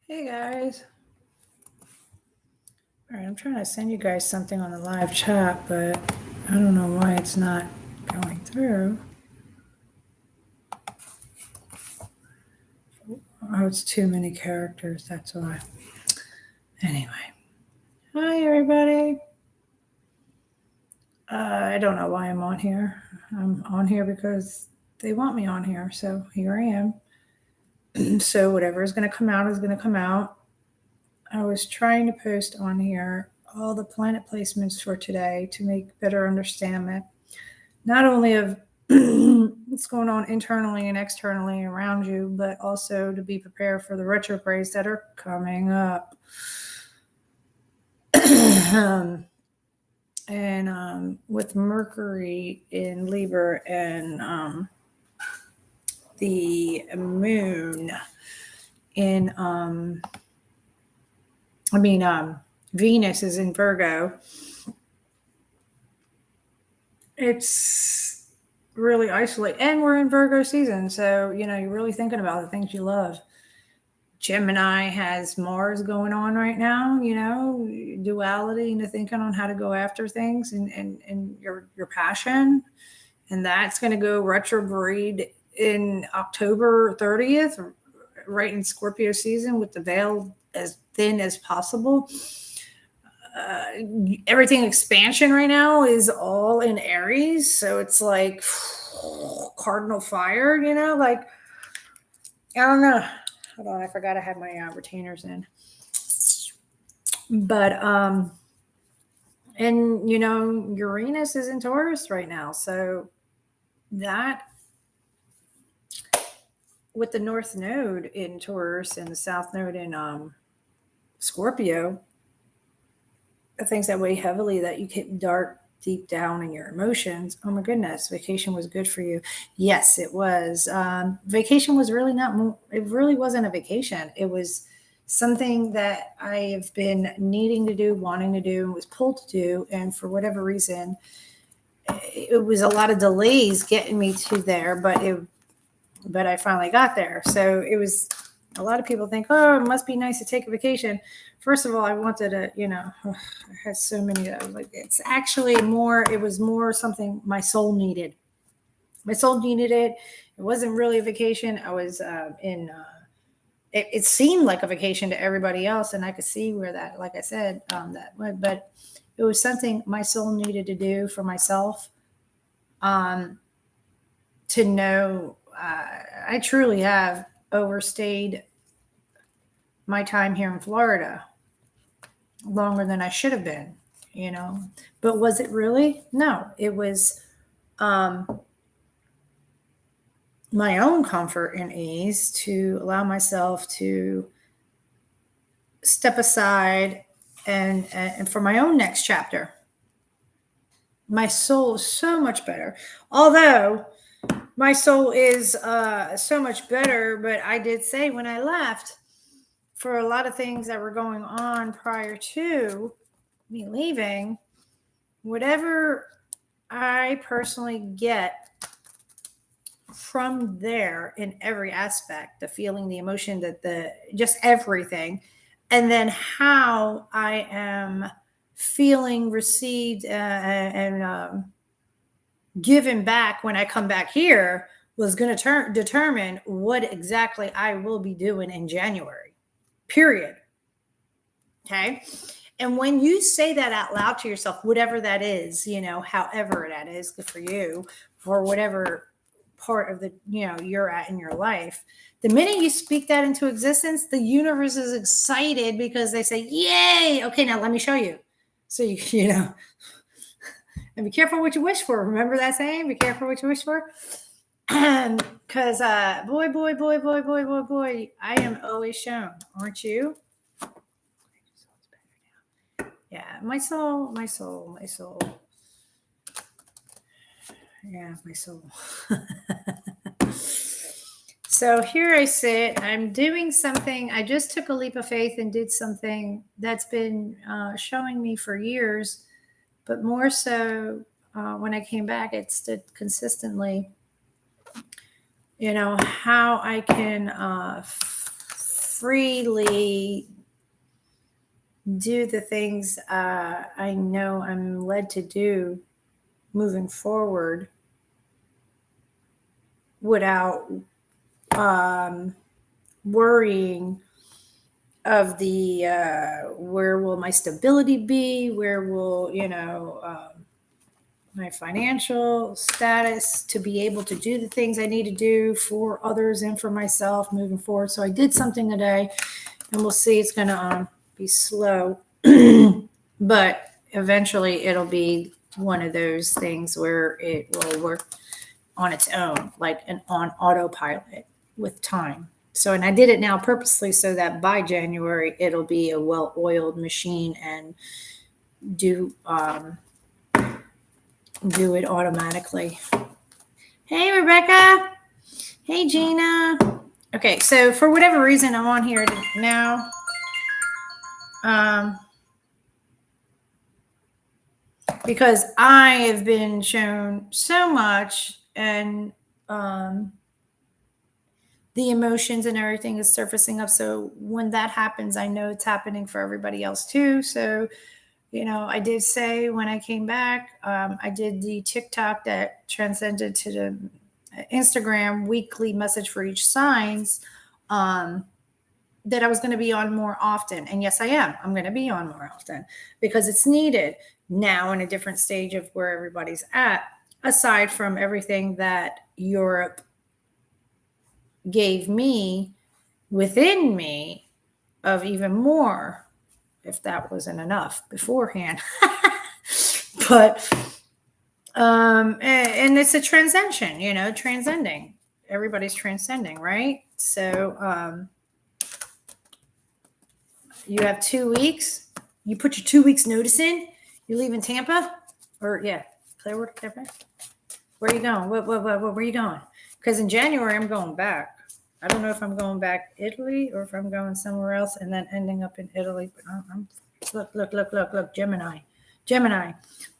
Hey guys. All right, I'm trying to send you guys something on the live chat, but I don't know why it's not going through. Oh, it's too many characters, that's why. Anyway. Hi everybody. I don't know why I'm on here. I'm on here because they want me on here, so here I am. So whatever is going to come out is going to come out. I was trying to post on here all the planet placements for today to make better understanding not only of what's going on internally and externally around you, but also to be prepared for the retrogrades that are coming up. And with Mercury in Libra and the moon in, Venus is in Virgo. It's really isolated, and we're in Virgo season, so you're really thinking about the things you love. Gemini has Mars going on right now, duality into thinking on how to go after things and your passion. And that's going to go retrograde in October 30th, right in Scorpio season, with the veil as thin as possible. Everything expansion right now is all in Aries. So it's like cardinal fire, like, I don't know. Hold on, I forgot I had my retainers in. But and Uranus is in Taurus right now, so that with the North Node in Taurus and the South Node in Scorpio, the things that weigh heavily that you get dark deep down in your emotions. Oh my goodness, vacation was good for you. Yes, it was. Vacation was really not. It really wasn't a vacation. It was something that I have been needing to do, wanting to do, and was pulled to do. And for whatever reason, it was a lot of delays getting me to there, but I finally got there. So it was. A lot of people think, oh, it must be nice to take a vacation. First of all, I wanted to, I had so many that I was like, it's actually more, it was more something my soul needed. My soul needed it. It wasn't really a vacation. I was it seemed like a vacation to everybody else. And I could see where that, like I said, that went, but it was something my soul needed to do for myself. To know, I truly have overstayed my time here in Florida longer than I should have been, But was it really? No, it was my own comfort and ease to allow myself to step aside and for my own next chapter. My soul is so much better. Although my soul is so much better, but I did say when I left, for a lot of things that were going on prior to me leaving, whatever I personally get from there in every aspect, the feeling, the emotion, just everything, and then how I am feeling, received, and given back when I come back here was going to determine what exactly I will be doing in January. Period. Okay. And when you say that out loud to yourself, whatever that is, however that is good for you, for whatever part of the, you're at in your life, the minute you speak that into existence, the universe is excited because they say, yay. Okay, now let me show you. So, and be careful what you wish for. Remember that saying? Be careful what you wish for. Because boy, I am always shown, aren't you? Yeah, my soul. Yeah, my soul. So here I sit. I'm doing something. I just took a leap of faith and did something that's been showing me for years, but more so when I came back, it stood consistently. How I can freely do the things I know I'm led to do moving forward without worrying of the where will my stability be, where will my financial status to be able to do the things I need to do for others and for myself moving forward. So I did something today, and we'll see. It's going to be slow, but eventually it'll be one of those things where it will work on its own, like on autopilot with time. So, and I did it now purposely so that by January it'll be a well-oiled machine and do it automatically. Hey, Rebecca. Hey, Gina. Okay, so for whatever reason, I'm on here now. Because I have been shown so much, and the emotions and everything is surfacing up. So when that happens, I know it's happening for everybody else too. So, I did say when I came back, I did the TikTok that transcended to the Instagram weekly message for each signs, that I was going to be on more often. And yes, I am. I'm going to be on more often because it's needed now in a different stage of where everybody's at, aside from everything that Europe gave me within me of even more, if that wasn't enough beforehand. But and it's a transcension, transcending. Everybody's transcending, right? So you have 2 weeks. You put your 2 weeks notice in. You're leaving Tampa, or Clearwater, Cabret. Where are you going? Where are you going? Because in January I'm going back. I don't know if I'm going back Italy or if I'm going somewhere else and then ending up in Italy. But look, Gemini,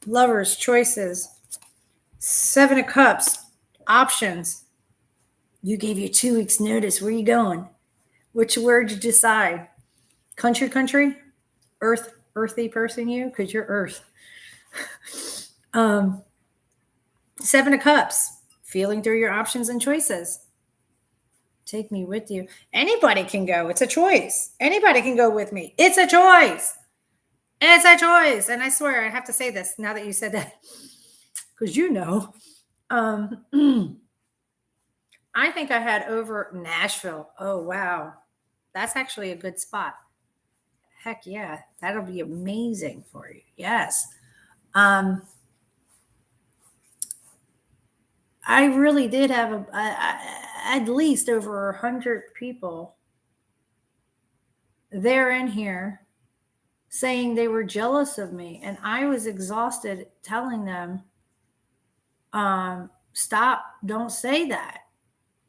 lovers, choices, 7 of Cups, options. You gave your 2 weeks notice. Where are you going? Which word you decide? Country, earthy person, you, because you're Earth. 7 of Cups, feeling through your options and choices. Take me with you. Anybody can go. It's a choice. Anybody can go with me. It's a choice. It's a choice. And I swear, I have to say this now that you said that, because I think I had over Nashville. Oh, wow. That's actually a good spot. Heck yeah. That'll be amazing for you. Yes. I really did have at least over 100 people there in here saying they were jealous of me. And I was exhausted telling them, stop, don't say that.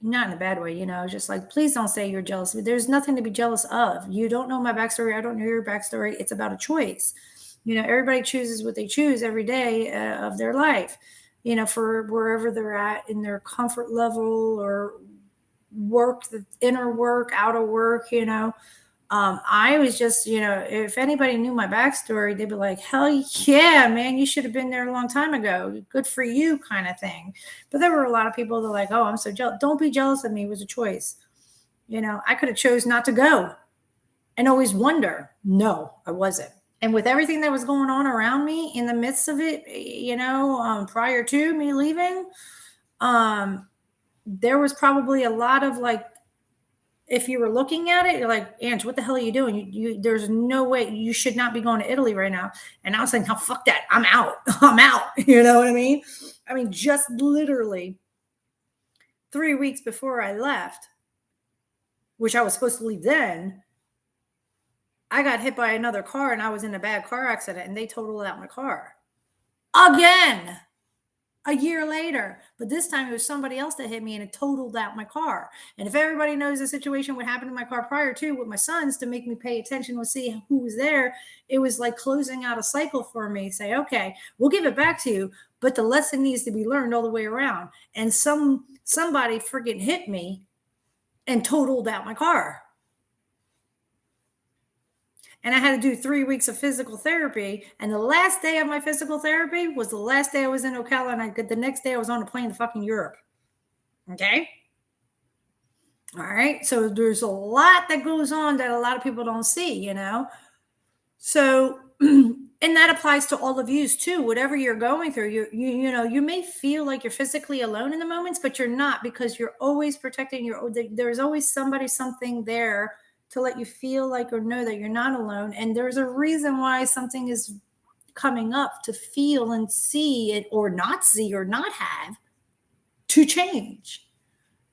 Not in a bad way, just like, please don't say you're jealous. There's nothing to be jealous of. You don't know my backstory. I don't know your backstory. It's about a choice. Everybody chooses what they choose every day of their life, for wherever they're at in their comfort level or work, the inner work, outer work, I was just, if anybody knew my backstory, they'd be like, hell yeah, man, you should have been there a long time ago. Good for you, kind of thing. But there were a lot of people that were like, oh, I'm so jealous. Don't be jealous of me. It was a choice. I could have chose not to go and always wonder. No, I wasn't. And with everything that was going on around me in the midst of it, prior to me leaving, there was probably a lot of like, if you were looking at it, you're like, Ange, what the hell are you doing? There's no way, you should not be going to Italy right now. And I was like, no, fuck that. I'm out. I'm out. You know what I mean? Just literally 3 weeks before I left, which I was supposed to leave then, I got hit by another car and I was in a bad car accident and they totaled out my car again. A year later, but this time it was somebody else that hit me and it totaled out my car. And if everybody knows the situation, what happened to my car prior to with my sons, to make me pay attention to see who was there, it was like closing out a cycle for me. Say, okay, we'll give it back to you, but the lesson needs to be learned all the way around. And somebody friggin' hit me and totaled out my car. And I had to do 3 weeks of physical therapy. And the last day of my physical therapy was the last day I was in Ocala. And the next day I was on a plane to fucking Europe. Okay. All right. So there's a lot that goes on that a lot of people don't see, So, and that applies to all of you too. Whatever you're going through, you may feel like you're physically alone in the moments, but you're not, because you're always protecting there's always somebody, something there to let you feel like or know that you're not alone. And there's a reason why something is coming up to feel and see it, or not see or not have, to change.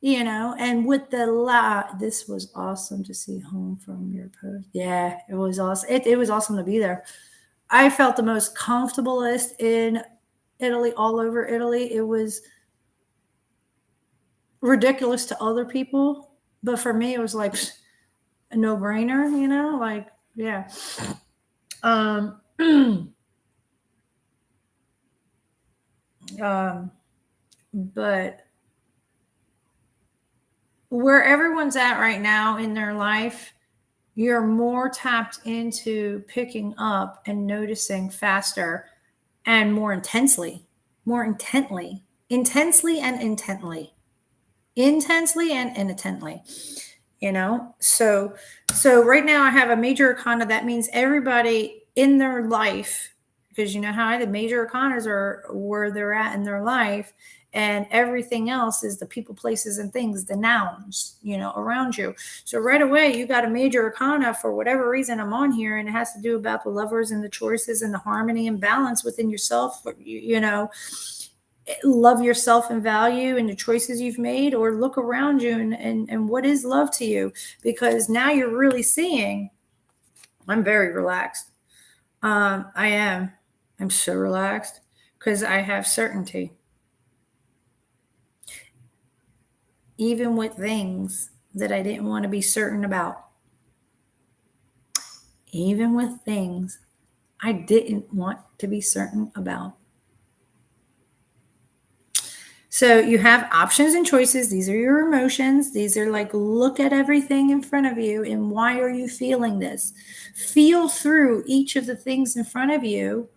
And with this was awesome to see home from your post. Yeah, it was awesome. It was awesome to be there. I felt the most comfortablest in Italy, all over Italy. It was ridiculous to other people, but for me, it was like a no-brainer, like, yeah. But where everyone's at right now in their life, you're more tapped into picking up and noticing faster and more intensely and intently, intensely and intently. So right now I have a major arcana. That means everybody in their life, because you know how the major arcanas are where they're at in their life, and everything else is the people, places, and things, the nouns, around you. So right away, you got a major arcana for whatever reason I'm on here, and it has to do about the lovers and the choices and the harmony and balance within yourself. Love yourself and value and the choices you've made, or look around you and what is love to you, because now you're really seeing. I'm very relaxed. I'm so relaxed because I have certainty. Even with things that I didn't want to be certain about. Even with things I didn't want to be certain about. So you have options and choices. These are your emotions. These are like, look at everything in front of you and why are you feeling this? Feel through each of the things in front of you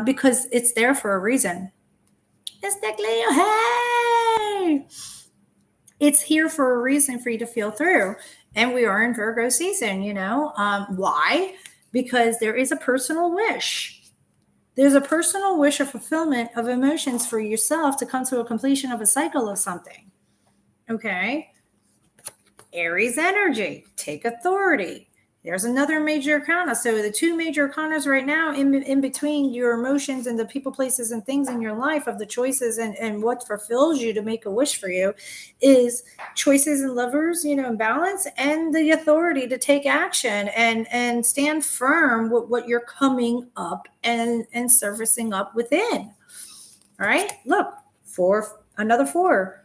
because it's there for a reason. It's the Cleo. Hey! It's here for a reason for you to feel through. And we are in Virgo season, why? Because there is a personal wish. There's a personal wish or fulfillment of emotions for yourself to come to a completion of a cycle of something. Okay. Aries energy, take authority. There's another major arcana. So the two major arcanas right now in between your emotions and the people, places, and things in your life of the choices and what fulfills you to make a wish for you is choices and lovers, and balance, and the authority to take action and stand firm with what you're coming up and surfacing up within. All right. Look, another four.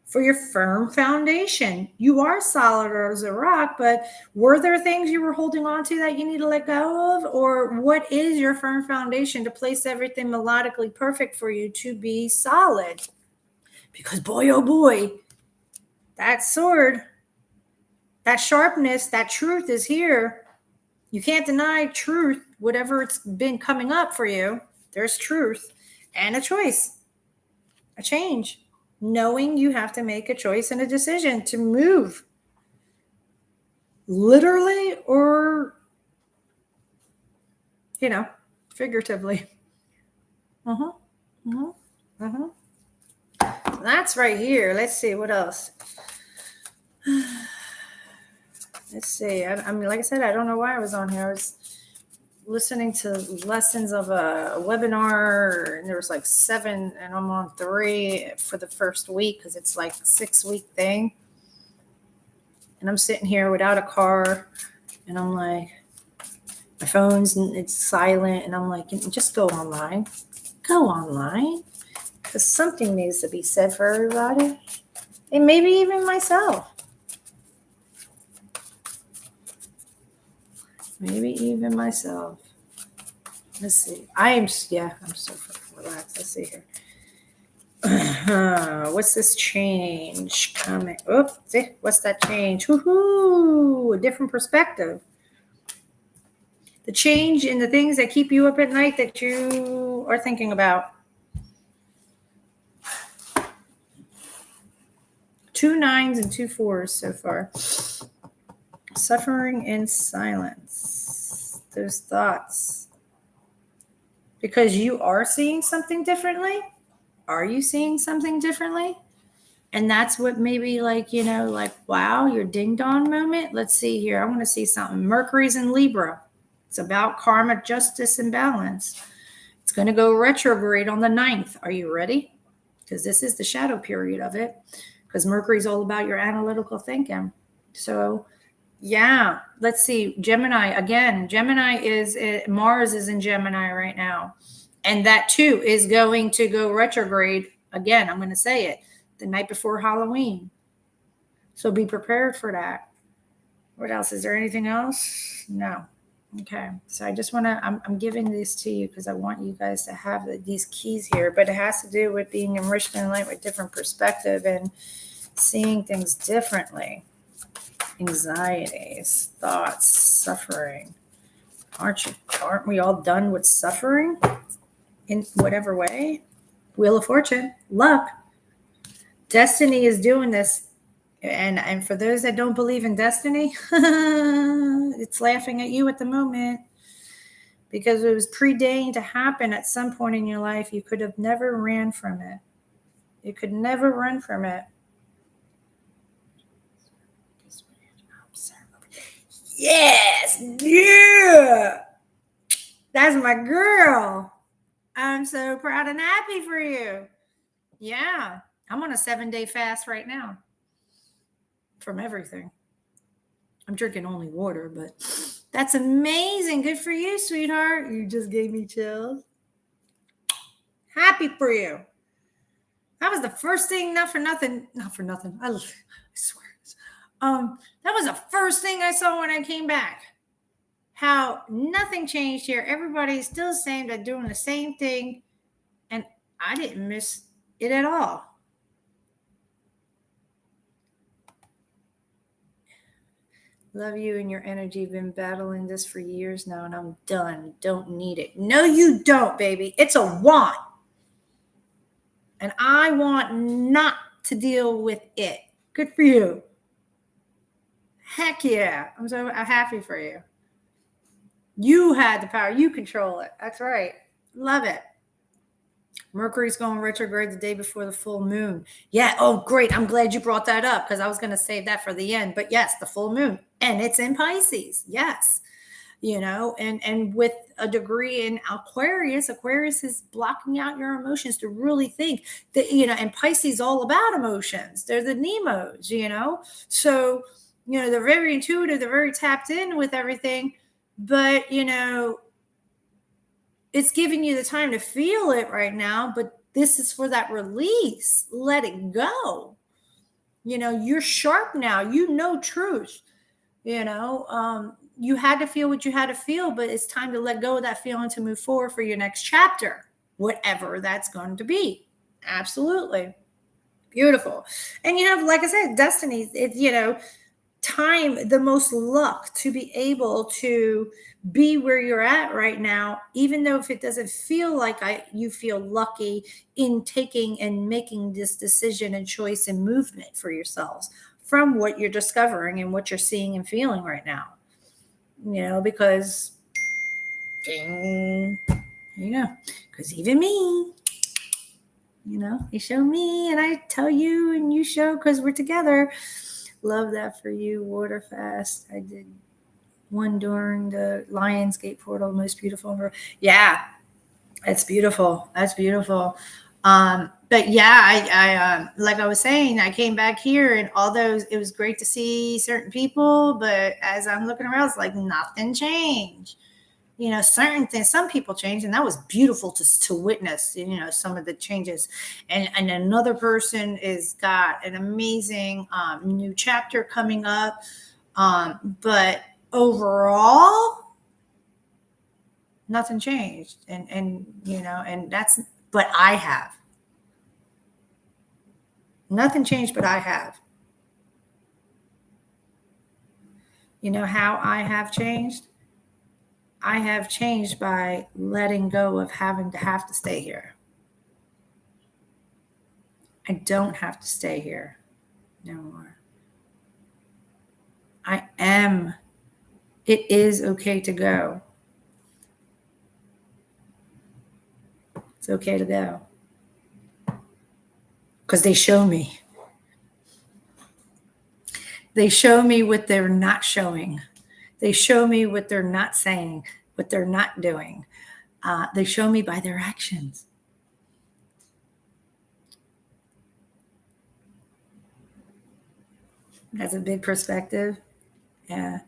For your firm foundation. You are solid as a rock, but were there things you were holding on to that you need to let go of? Or what is your firm foundation to place everything melodically perfect for you to be solid? Because boy, oh boy, that sword, that sharpness, that truth is here. You can't deny truth, whatever it's been coming up for you. There's truth and a choice, a change. Knowing you have to make a choice and a decision to move, literally or, figuratively. That's right here. Let's see what else. Let's see. I mean, like I said, I don't know why I was on here. I was listening to lessons of a webinar, and there was like 7, and I'm on 3 for the first week because it's like a 6-week thing. And I'm sitting here without a car, and I'm like, my phone's, it's silent, and I'm like, just go online, because something needs to be said for everybody, and maybe even myself. Let's see. I'm so relaxed. Let's see here. What's this change coming? What's that change? Woohoo! A different perspective. The change in the things that keep you up at night that you are thinking about. 2 9s and 2 4s so far. Suffering in silence. Those thoughts. Because you are seeing something differently. Are you seeing something differently? And that's what maybe like, like, wow, your ding dong moment. Let's see here. I want to see something. Mercury's in Libra. It's about karma, justice, and balance. It's going to go retrograde on the 9th. Are you ready? Because this is the shadow period of it. Because Mercury's all about your analytical thinking. So, yeah, let's see. Gemini, again, Mars is in Gemini right now. And that too is going to go retrograde. Again, I'm going to say it, the night before Halloween. So be prepared for that. What else? Is there anything else? No. Okay. So I just want to, I'm giving this to you because I want you guys to have these keys here, but it has to do with being enriched in light with different perspective and seeing things differently. Anxieties, thoughts, suffering. Aren't we all done with suffering in whatever way? Wheel of Fortune, luck. Destiny is doing this. And for those that don't believe in destiny, it's laughing at you at the moment because it was preordained to happen at some point in your life. You could have never ran from it. You could never run from it. Yes, yeah. That's my girl. I'm so proud and happy for you. Yeah, I'm on a 7-day fast right now from everything. I'm drinking only water, but that's amazing. Good for you, sweetheart. You just gave me chills. Happy for you. That was the first thing, not for nothing. I swear. That was the first thing I saw when I came back. How nothing changed here. Everybody's still the same. They're doing the same thing. And I didn't miss it at all. Love you and your energy. Been battling this for years now, and I'm done. Don't need it. No, you don't, baby. It's a want. And I want not to deal with it. Good for you. Heck yeah. I'm so happy for you. You had the power. You control it. That's right. Love it. Mercury's going retrograde the day before the full moon. Yeah. Oh, great. I'm glad you brought that up because I was going to save that for the end. But yes, the full moon. And it's in Pisces. Yes. And with a degree in Aquarius is blocking out your emotions to really think that, and Pisces all about emotions. They're the Nemos, So, they're very intuitive. They're very tapped in with everything. But, it's giving you the time to feel it right now, but this is for that release. Let it go. You're sharp now. Truth. You had to feel what you had to feel, but it's time to let go of that feeling to move forward for your next chapter, whatever that's going to be. Absolutely. Beautiful. And, like I said, destiny, time, the most luck to be able to be where you're at right now, even though if it doesn't feel like you feel lucky in taking and making this decision and choice and movement for yourselves from what you're discovering and what you're seeing and feeling right now, because because even me, you show me and I tell you and you show because we're together. Love that for you. Water fast. I did one during the Lionsgate portal. Most beautiful. Yeah, it's beautiful. That's beautiful. But yeah, I like I was saying, I came back here and although it was great to see certain people, but as I'm looking around, it's like nothing changed. Certain things, some people change, and that was beautiful to witness, some of the changes. And another person is got an amazing new chapter coming up. But overall, nothing changed. And that's, but I have. Nothing changed, but I have. You know how I have changed? I have changed by letting go of having to have to stay here. I don't have to stay here no more. I am. It is okay to go. It's okay to go. Because they show me. They show me what they're not showing. They show me what they're not saying, what they're not doing. They show me by their actions. That's a big perspective. Yeah.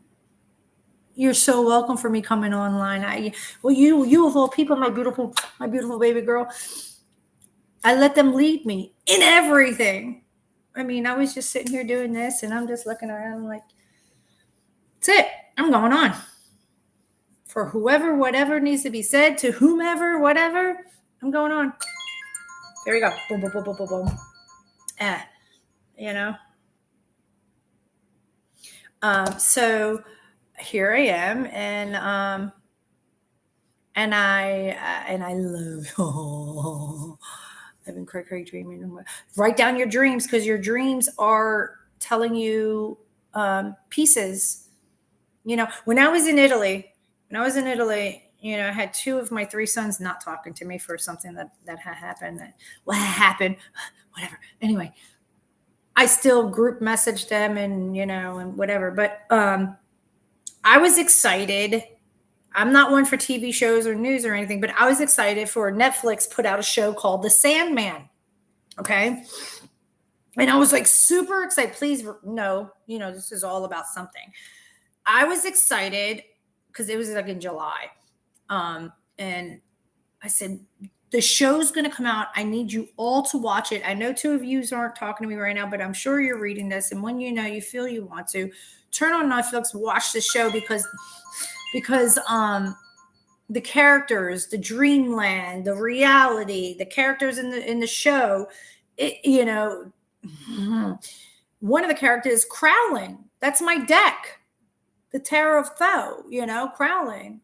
You're so welcome for me coming online. You of all people, my beautiful baby girl. I let them lead me in everything. I mean, I was just sitting here doing this, and I'm just looking around like, that's it. I'm going on. For whoever, whatever needs to be said to whomever, whatever, I'm going on. There we go. Boom, boom, boom, boom, boom, boom. You know. So here I am, and I love. Oh, I've been cray dreaming. Write down your dreams, because your dreams are telling you pieces. You know, when I was in Italy, I had 2 of my 3 sons not talking to me for something that had happened. What happened? Whatever. Anyway, I still group messaged them and whatever. But I was excited. I'm not one for TV shows or news or anything, but I was excited for Netflix put out a show called The Sandman. Okay. And I was like super excited. Please, no, this is all about something. I was excited because it was like in July. And I said, the show's going to come out. I need you all to watch it. I know 2 of you aren't talking to me right now, but I'm sure you're reading this. And when you feel you want to, turn on Netflix, watch the show because the characters, the dreamland, the reality, the characters in the show, one of the characters is Crowling. That's my deck. The Terror of Thoth, Crowling.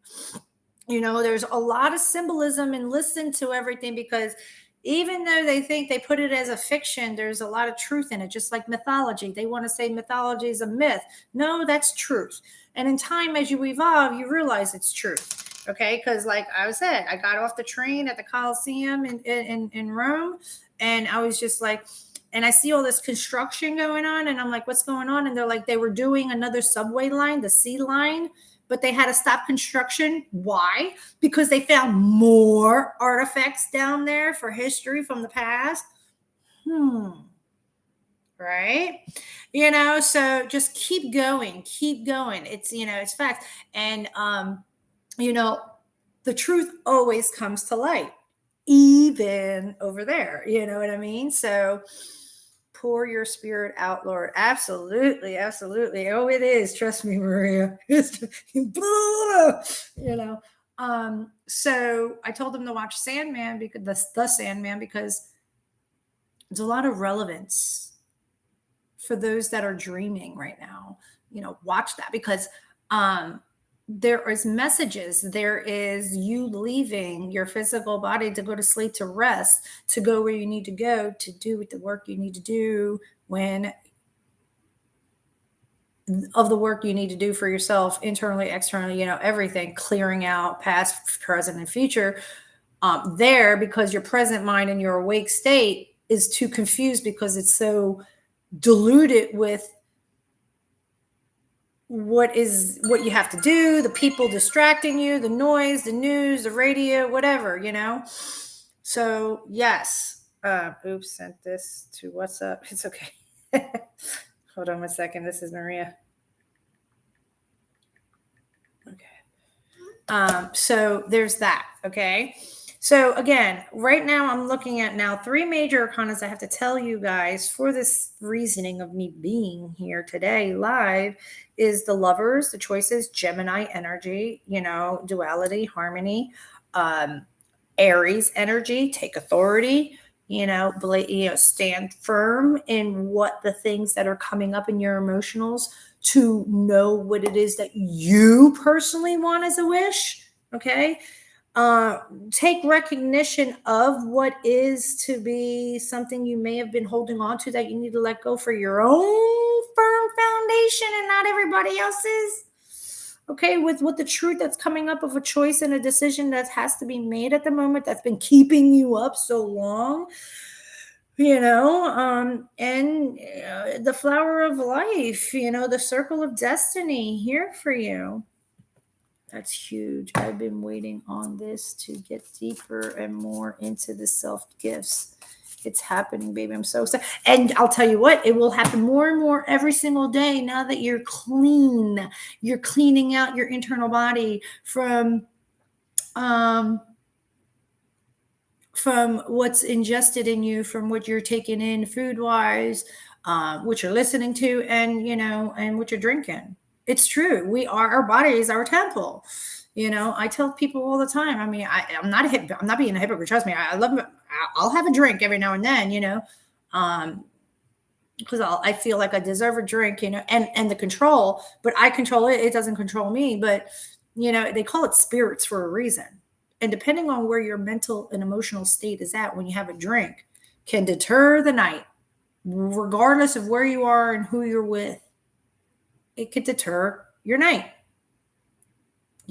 There's a lot of symbolism, and listen to everything, because even though they think they put it as a fiction, there's a lot of truth in it, just like mythology. They want to say mythology is a myth. No, that's truth. And in time, as you evolve, you realize it's truth. Okay. Because like I said, I got off the train at the Colosseum in Rome, and I was just like, and I see all this construction going on, and I'm like, what's going on? And they're like, they were doing another subway line, the C line, but they had to stop construction. Why? Because they found more artifacts down there for history from the past. Right? So just keep going. It's fact. And, the truth always comes to light, even over there. You know what I mean? So pour your spirit out, Lord. Absolutely. Absolutely. Oh, it is. Trust me, Maria. So I told them to watch Sandman, because the Sandman, because there's a lot of relevance for those that are dreaming right now. Watch that, because there is messages. There is you leaving your physical body to go to sleep, to rest, to go where you need to go, to do the work you need to do, of the work you need to do for yourself, internally, externally, everything, clearing out past, present, and future there, because your present mind and your awake state is too confused, because it's so diluted with what you have to do, the people distracting you, the noise, the news, the radio, whatever, So yes. Oops, sent this to WhatsApp. It's okay. Hold on 1 second. This is Maria. Okay. So there's that. Okay. So again, right now I'm looking at 3 major arcanas I have to tell you guys for this reasoning of me being here today live is the Lovers, the Choices, Gemini energy, duality, harmony, Aries energy, take authority, stand firm in what the things that are coming up in your emotionals, to know what it is that you personally want as a wish. Okay. uh, Take recognition of what is to be something you may have been holding on to that you need to let go for your own firm foundation and not everybody else's. Okay, with the truth that's coming up of a choice and a decision that has to be made at the moment, that's been keeping you up so long, and the flower of life, the circle of destiny here for you. That's huge. I've been waiting on this to get deeper and more into the self gifts. It's happening, baby. I'm so excited. And I'll tell you what, it will happen more and more every single day now that you're clean. You're cleaning out your internal body um from what's ingested in you, from what you're taking in food wise, what you're listening to, and what you're drinking. It's true. Our body is our temple. I tell people all the time. I mean, I'm not being a hypocrite. Trust me. I love. I'll have a drink every now and then. Um, because I feel like I deserve a drink. And the control, but I control it. It doesn't control me. But they call it spirits for a reason. And depending on where your mental and emotional state is at when you have a drink, can deter the night, regardless of where you are and who you're with. It could deter your night.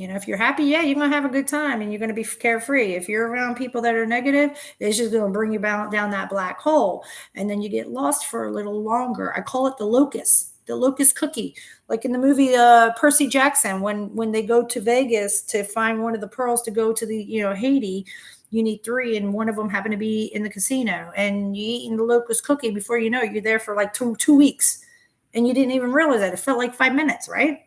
If you're happy, yeah, you're going to have a good time and you're going to be carefree. If you're around people that are negative, it's just going to bring you down that black hole. And then you get lost for a little longer. I call it the locust cookie. Like in the movie Percy Jackson, when they go to Vegas to find one of the pearls to go to the, Haiti, you need 3, and one of them happened to be in the casino. And you eating the locust cookie, before you know it, you're there for like two weeks. And you didn't even realize that. It felt like 5 minutes, right?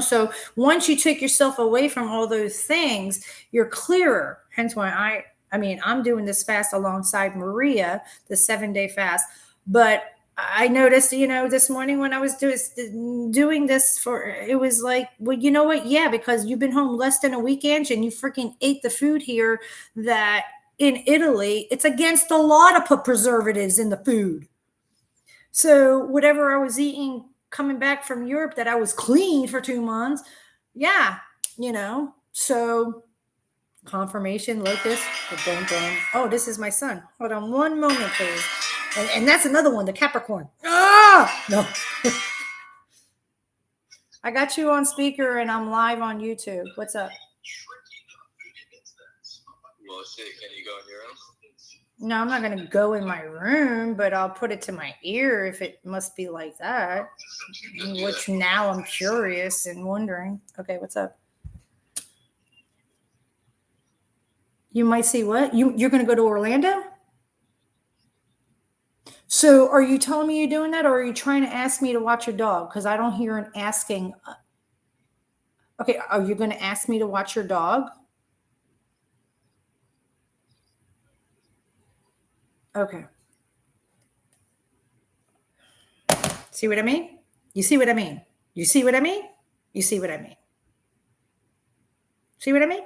So once you take yourself away from all those things, you're clearer. Hence why I'm doing this fast alongside Maria, the 7-day fast. But I noticed, this morning when I was doing this, it was like, well, you know what? Yeah, because you've been home less than a weekend and you freaking ate the food here that in Italy, it's against the law to put preservatives in the food. So whatever I was eating coming back from Europe that I was clean for 2 months, yeah, so confirmation, locust, boom, boom. Oh, this is my son. Hold on one moment, please. And that's another one, the Capricorn. No. I got you on speaker and I'm live on YouTube. What's up? Well, shit, can you go in your own? No, I'm not going to go in my room, but I'll put it to my ear if it must be like that. Which now I'm curious and wondering. Okay, what's up? You might see what? You're going to go to Orlando? So are you telling me you're doing that, or are you trying to ask me to watch your dog? Because I don't hear an asking. Okay, are you going to ask me to watch your dog? Okay. See what I mean? You see what I mean? You see what I mean? You see what I mean? See what I mean?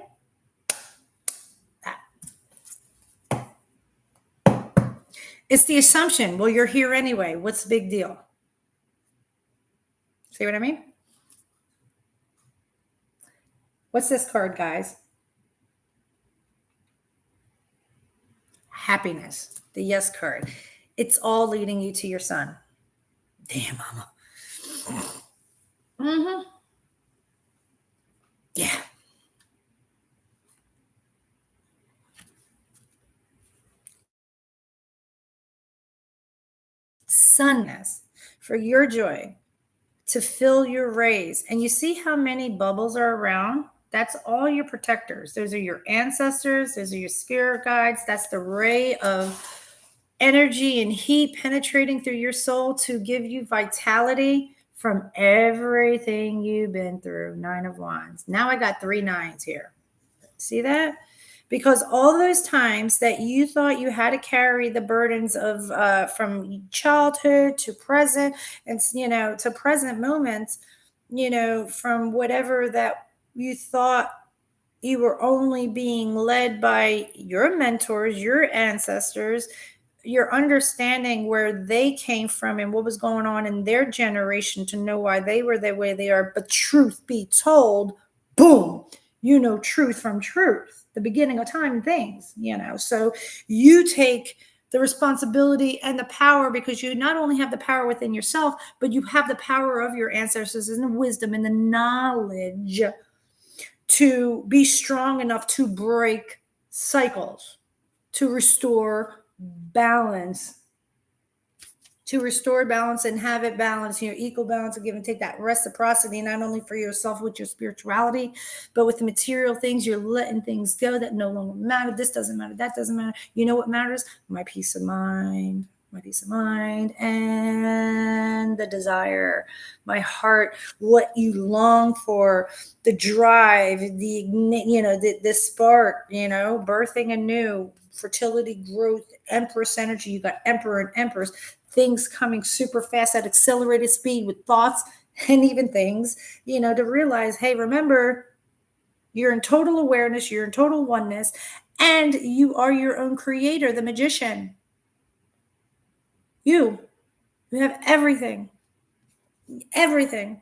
It's the assumption. Well, you're here anyway. What's the big deal? See what I mean? What's this card, guys? Happiness. The yes card. It's all leading you to your son. Damn, mama. Mm-hmm. Yeah. Sunness for your joy to fill your rays. And you see how many bubbles are around? That's all your protectors. Those are your ancestors. Those are your spirit guides. That's the ray of energy and heat penetrating through your soul to give you vitality from everything you've been through. 9 of Wands. Now I got 3 9s here. See that? Because all those times that you thought you had to carry the burdens of from childhood to present, and to present moments, from whatever that you thought You were only being led by your mentors, your ancestors, your understanding where they came from and what was going on in their generation to know why they were the way they are. But truth be told, boom, you know truth from truth, the beginning of time things, So you take the responsibility and the power, because you not only have the power within yourself, but you have the power of your ancestors and the wisdom and the knowledge to be strong enough to break cycles, to restore balance, and have it balanced, equal balance of give and take, that reciprocity, not only for yourself with your spirituality, but with the material things. You're letting things go that no longer matter. This doesn't matter. That doesn't matter. You know what matters? My peace of mind. And the desire, my heart, what you long for, the drive, the spark, birthing anew, fertility, growth, Empress energy. You got Emperor and Empress, things coming super fast at accelerated speed with thoughts and even things, to realize, hey, remember, you're in total awareness, you're in total oneness, and you are your own creator, the magician. You have everything. Everything.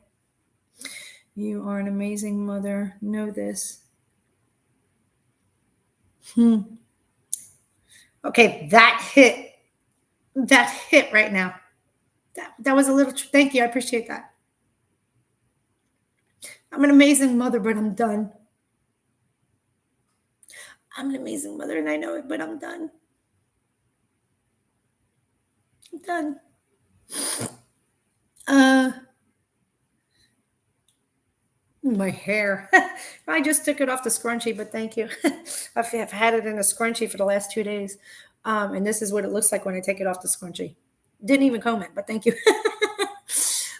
You are an amazing mother. Know this. Okay, that hit. That hit right now. That was a little. Thank you. I appreciate that. I'm an amazing mother, but I'm done. I'm an amazing mother, and I know it, but I'm done. I'm done. My hair. I just took it off the scrunchie, but thank you. I've had it in a scrunchie for the last 2 days. And this is what it looks like when I take it off the scrunchie. Didn't even comb it, but thank you.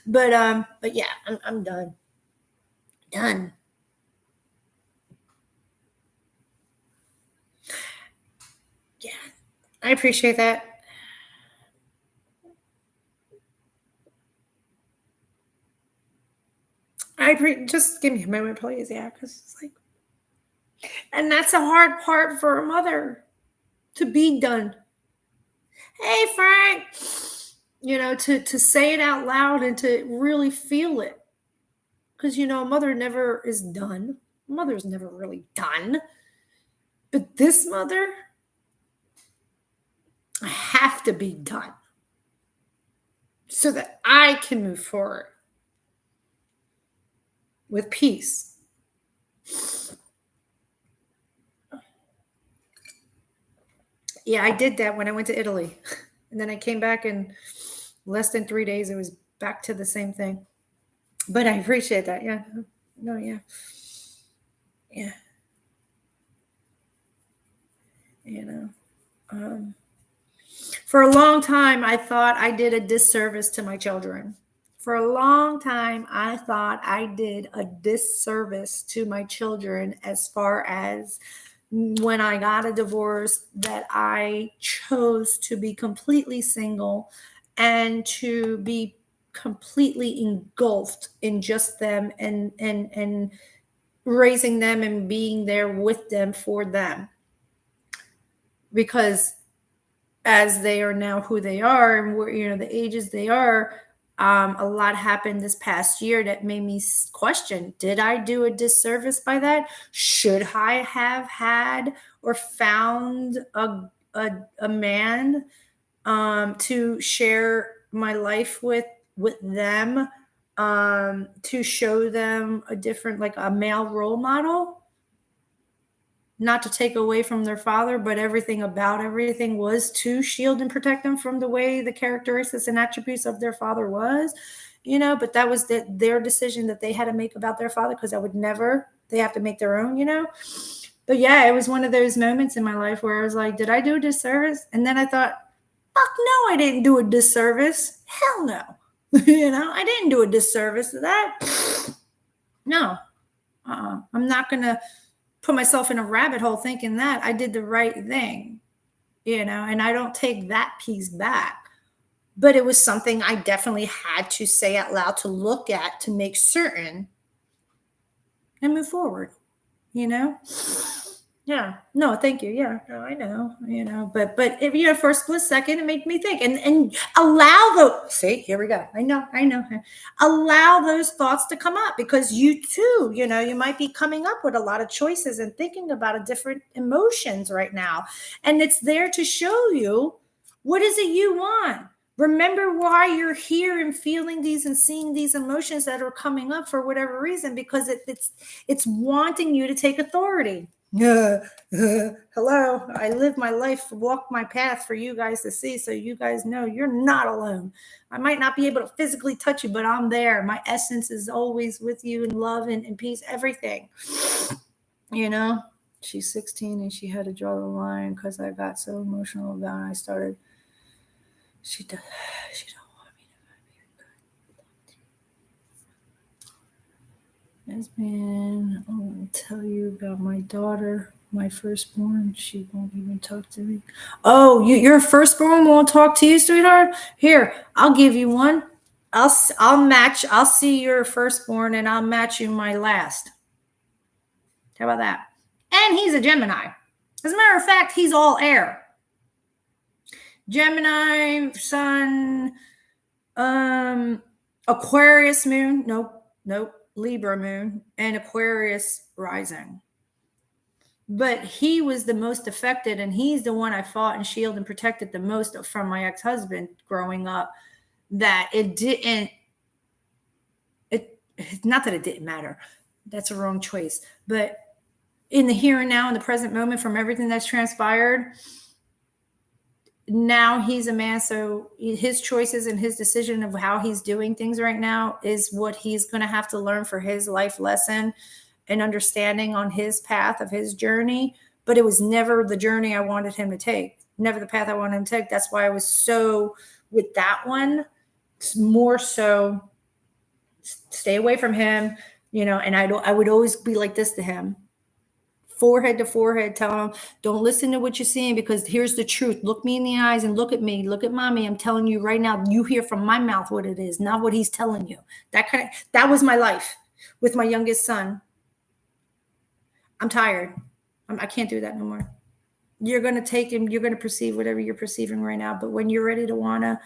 But yeah, I'm done. Done. Yeah. I appreciate that. Just give me a moment, please. Yeah, because it's like, and that's a hard part for a mother, to be done. Hey, Frank, to say it out loud and to really feel it, because a mother never is done. A mother's never really done, but this mother, I have to be done so that I can move forward with peace. Yeah, I did that when I went to Italy. And then I came back in less than 3 days. It was back to the same thing. But I appreciate that. Yeah. No, yeah. Yeah. For a long time, I thought I did a disservice to my children. For a long time, I thought I did a disservice to my children, as far as when I got a divorce, that I chose to be completely single and to be completely engulfed in just them, and raising them and being there with them for them, because as they are now who they are, and we're the ages they are, a lot happened this past year that made me question, did I do a disservice by that? Should I have had or found a man to share my life with them, to show them a different, like a male role model, not to take away from their father, but everything was to shield and protect them from the way the characteristics and attributes of their father was, but that was their decision that they had to make about their father, because I would never. They have to make their own. But yeah, it was one of those moments in my life where I was like, did I do a disservice? And then I thought, fuck no, I didn't do a disservice. Hell no. I didn't do a disservice to that. No. I'm not going to put myself in a rabbit hole thinking that I did the right thing, and I don't take that piece back. But it was something I definitely had to say out loud, to look at, to make certain and move forward. you know? Yeah. No, thank you. Yeah. No, I know, but if, for a split second, it made me think and allow see, here we go. I know. Allow those thoughts to come up because you too, you might be coming up with a lot of choices and thinking about a different emotions right now. And it's there to show you what is it you want. Remember why you're here and feeling these and seeing these emotions that are coming up for whatever reason, because it's wanting you to take authority. Hello, I live my life, walk my path for you guys to see, so you guys know you're not alone. I might not be able to physically touch you, but I'm there. My essence is always with you in love and peace, everything. She's 16 and she had to draw the line because I got so emotional about it. I started. She don't want me to. Yasmin, I'll tell you about my daughter, my firstborn. She won't even talk to me. Oh, your firstborn won't talk to you, sweetheart? Here, I'll give you one. I'll match. I'll see your firstborn and I'll match you my last. How about that? And he's a Gemini. As a matter of fact, he's all air. Gemini, Sun, Aquarius moon. Nope. Libra moon and Aquarius rising. But he was the most affected, and he's the one I fought and shielded and protected the most from my ex-husband growing up. That it didn't. Not that it didn't matter. That's a wrong choice. But in the here and now, in the present moment, from everything that's transpired, now he's a man. So his choices and his decision of how he's doing things right now is what he's going to have to learn for his life lesson and understanding on his path of his journey. But it was never the journey I wanted him to take, never the path I wanted him to take. That's why I was so with that one, more so stay away from him, and I would always be like this to him. Forehead to forehead, telling him, don't listen to what you're seeing because here's the truth. Look me in the eyes and look at me. Look at mommy. I'm telling you right now, you hear from my mouth what it is, not what he's telling you. That was my life with my youngest son. I'm tired. I can't do that no more. You're going to take him. You're going to perceive whatever you're perceiving right now. But when you're ready to want to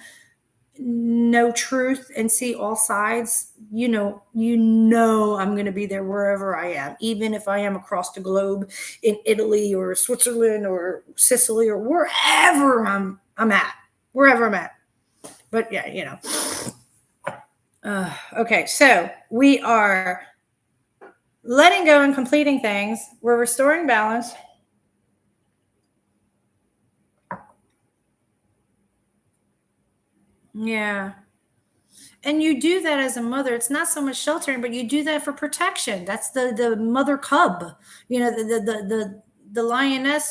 know truth and see all sides, I'm going to be there wherever I am, even if I am across the globe in Italy or Switzerland or Sicily or wherever I'm at. But yeah, okay, so we are letting go and completing things. We're restoring balance. Yeah. And you do that as a mother. It's not so much sheltering, but you do that for protection. That's the mother cub, the lioness,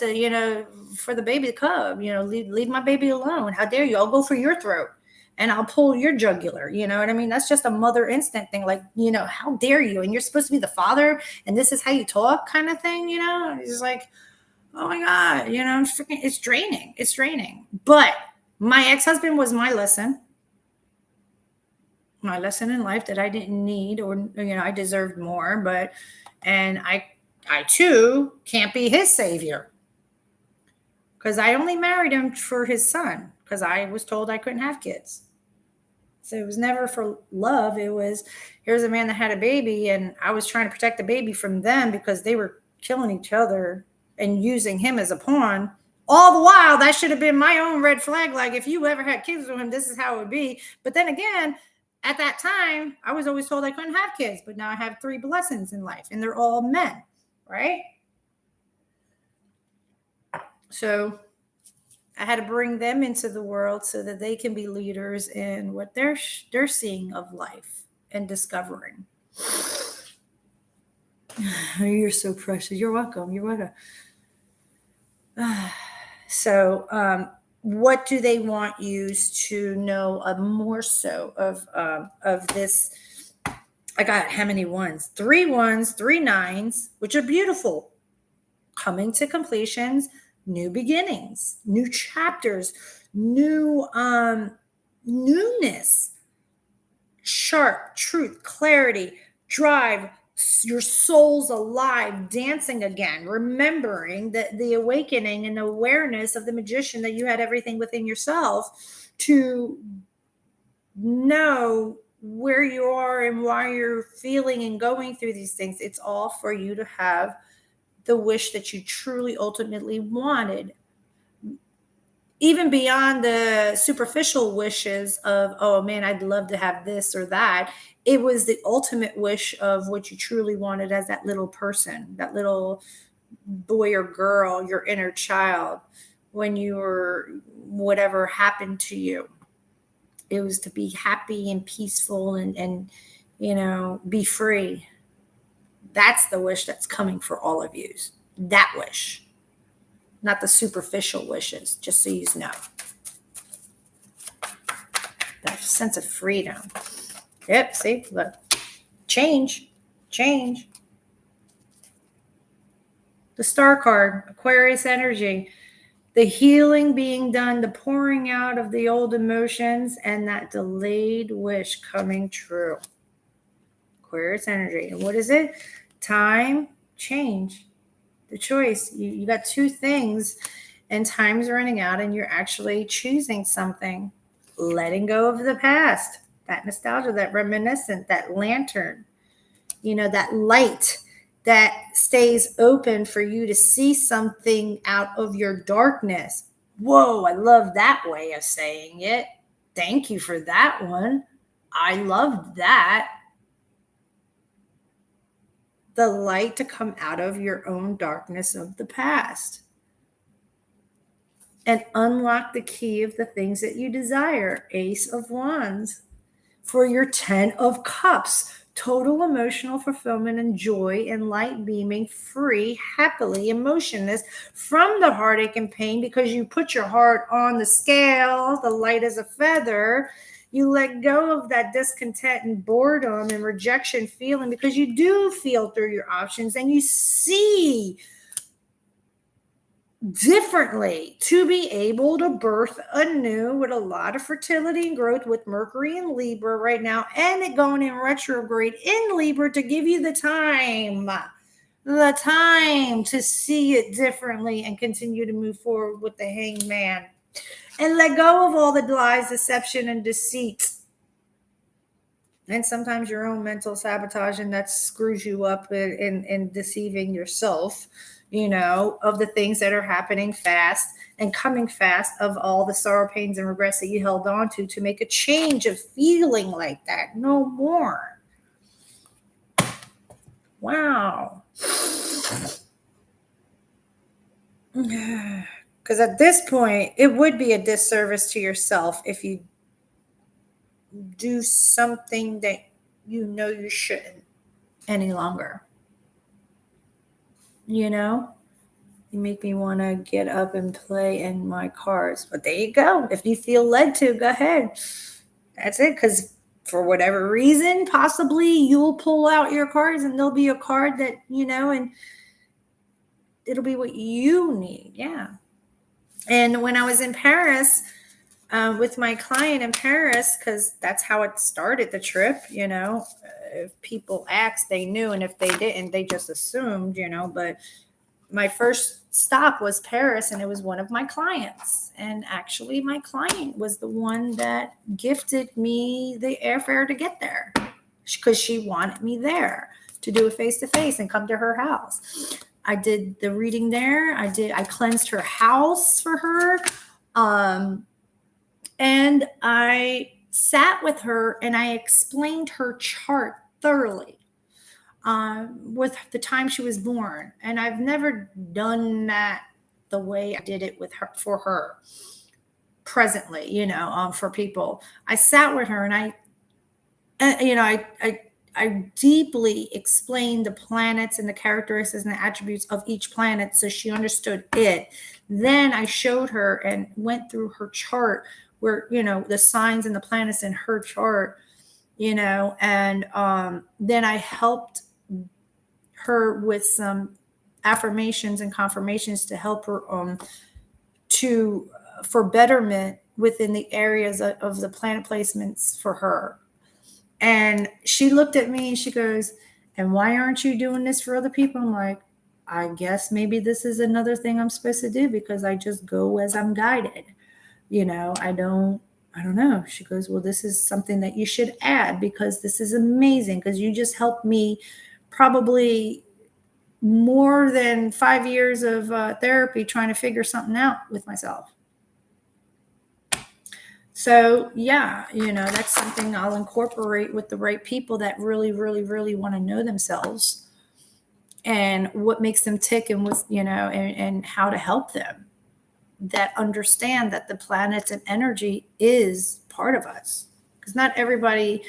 for the baby cub, leave my baby alone. How dare you? I'll go for your throat and I'll pull your jugular. You know what I mean? That's just a mother instinct thing. Like, how dare you? And you're supposed to be the father and this is how you talk kind of thing, It's like, oh my God, it's draining. It's draining. But my ex-husband was my lesson in life that I didn't need, or I deserved more, and I too can't be his savior because I only married him for his son because I was told I couldn't have kids. So it was never for love. It was, here's a man that had a baby and I was trying to protect the baby from them because they were killing each other and using him as a pawn. All the while, that should have been my own red flag. Like, if you ever had kids with him, this is how it would be. But then again, at that time, I was always told I couldn't have kids, but now I have 3 blessings in life and they're all men, right? So I had to bring them into the world so that they can be leaders in what they're seeing of life and discovering. You're so precious. You're welcome. So, what do they you to know more so of this? I got how many ones? 3 1s, 3 9s, which are beautiful. Coming to completions, new beginnings, new chapters, new newness, sharp truth, clarity, drive, your soul's alive, dancing again, remembering that the awakening and awareness of the magician, that you had everything within yourself to know where you are and why you're feeling and going through these things. It's all for you to have the wish that you truly ultimately wanted, even beyond the superficial wishes of, oh man, I'd love to have this or that. It was the ultimate wish of what you truly wanted as that little person, that little boy or girl, your inner child, when you were, whatever happened to you. It was to be happy and peaceful and be free. That's the wish that's coming for all of you. That wish, not the superficial wishes, just so you know. That sense of freedom. Yep, see, look. Change. The star card, Aquarius energy. The healing being done, the pouring out of the old emotions, and that delayed wish coming true. Aquarius energy. And what is it? Time, change. The choice. You got two things, and time's running out, and you're actually choosing something. Letting go of the past. That nostalgia, that reminiscent, that lantern, that light that stays open for you to see something out of your darkness. Whoa, I love that way of saying it. Thank you for that one. I love that. The light to come out of your own darkness of the past and unlock the key of the things that you desire. Ace of Wands. For your 10 of Cups. Total emotional fulfillment and joy and light beaming, free, happily, emotionless from the heartache and pain, because you put your heart on the scale, the light as a feather. You let go of that discontent and boredom and rejection feeling, because you do feel through your options and you see differently to be able to birth anew with a lot of fertility and growth, with Mercury in Libra right now and it going in retrograde in Libra, to give you the time to see it differently and continue to move forward with the Hanged Man and let go of all the lies, deception, and deceit. And sometimes your own mental sabotage, and that screws you up in deceiving yourself, of the things that are happening fast and coming fast, of all the sorrow, pains, and regrets that you held on to make a change of feeling like that. No more. Wow. Because at this point, it would be a disservice to yourself if you do something that you shouldn't any longer. You make me want to get up and play in my cards. But there you go. If you feel led to, go ahead. That's it. Because for whatever reason, possibly you'll pull out your cards and there'll be a card that, and it'll be what you need. Yeah. And when I was in Paris, with my client in Paris, because that's how it started, the trip, if people asked, they knew. And if they didn't, they just assumed, but my first stop was Paris, and it was one of my clients. And actually, my client was the one that gifted me the airfare to get there, because she wanted me there to do a face-to-face and come to her house. I did the reading there. I cleansed her house for her. And I sat with her and I explained her chart thoroughly. With the time she was born. And I've never done that the way I did it with her, for her presently, for people. I sat with her and I deeply explained the planets and the characteristics and the attributes of each planet so she understood it. Then I showed her and went through her chart where, the signs and the planets in her chart, and then I helped her with some affirmations and confirmations to help her for betterment within the areas of the planet placements for her. And she looked at me and she goes, And why aren't you doing this for other people? I'm like, I guess maybe this is another thing I'm supposed to do because I just go as I'm guided. I don't know. She goes, well, this is something that you should add because this is amazing because you just helped me probably more than 5 years of therapy trying to figure something out with myself. So yeah, that's something I'll incorporate with the right people that really, really, really want to know themselves and what makes them tick and what's, and how to help them, that understand that the planets and energy is part of us. Because not everybody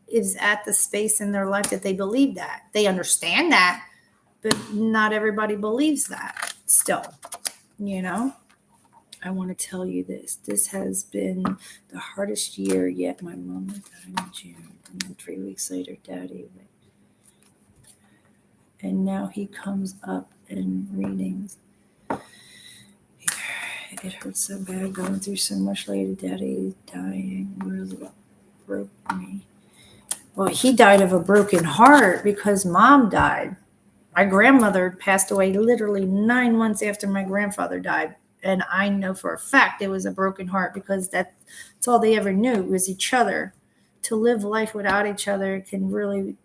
is at the space in their life that they believe that. They understand that, but not everybody believes that still, I want to tell you this. This has been the hardest year yet. My mom died in June, and then 3 weeks later, Daddy went. And now he comes up in readings. It hurts so bad going through so much later. Daddy dying really broke me. Well, he died of a broken heart because Mom died. My grandmother passed away literally 9 months after my grandfather died. And I know for a fact it was a broken heart because that's all they ever knew was each other. To live life without each other can really,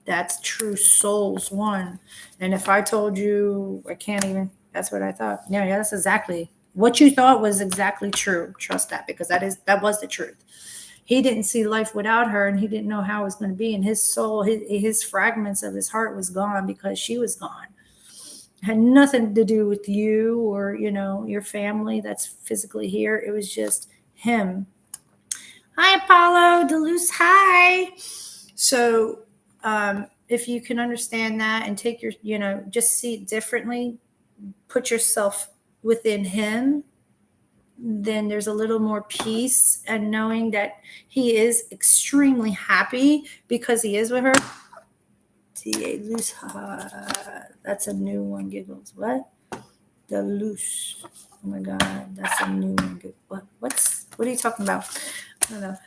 that's true souls one. And if I told you, I can't even, that's what I thought. Yeah, that's exactly what you thought was exactly true. Trust that, because that was the truth. He didn't see life without her, and he didn't know how it was going to be. And his soul, his fragments of his heart was gone because she was gone. It had nothing to do with you or, your family that's physically here. It was just him. Hi, Apollo, Deleuze, hi. So if you can understand that and take your, just see it differently, put yourself within him, then there's a little more peace and knowing that he is extremely happy because he is with her. That's a new one. Giggles. What? Deleuze. Oh my God, that's a new one. What are you talking about? I don't know.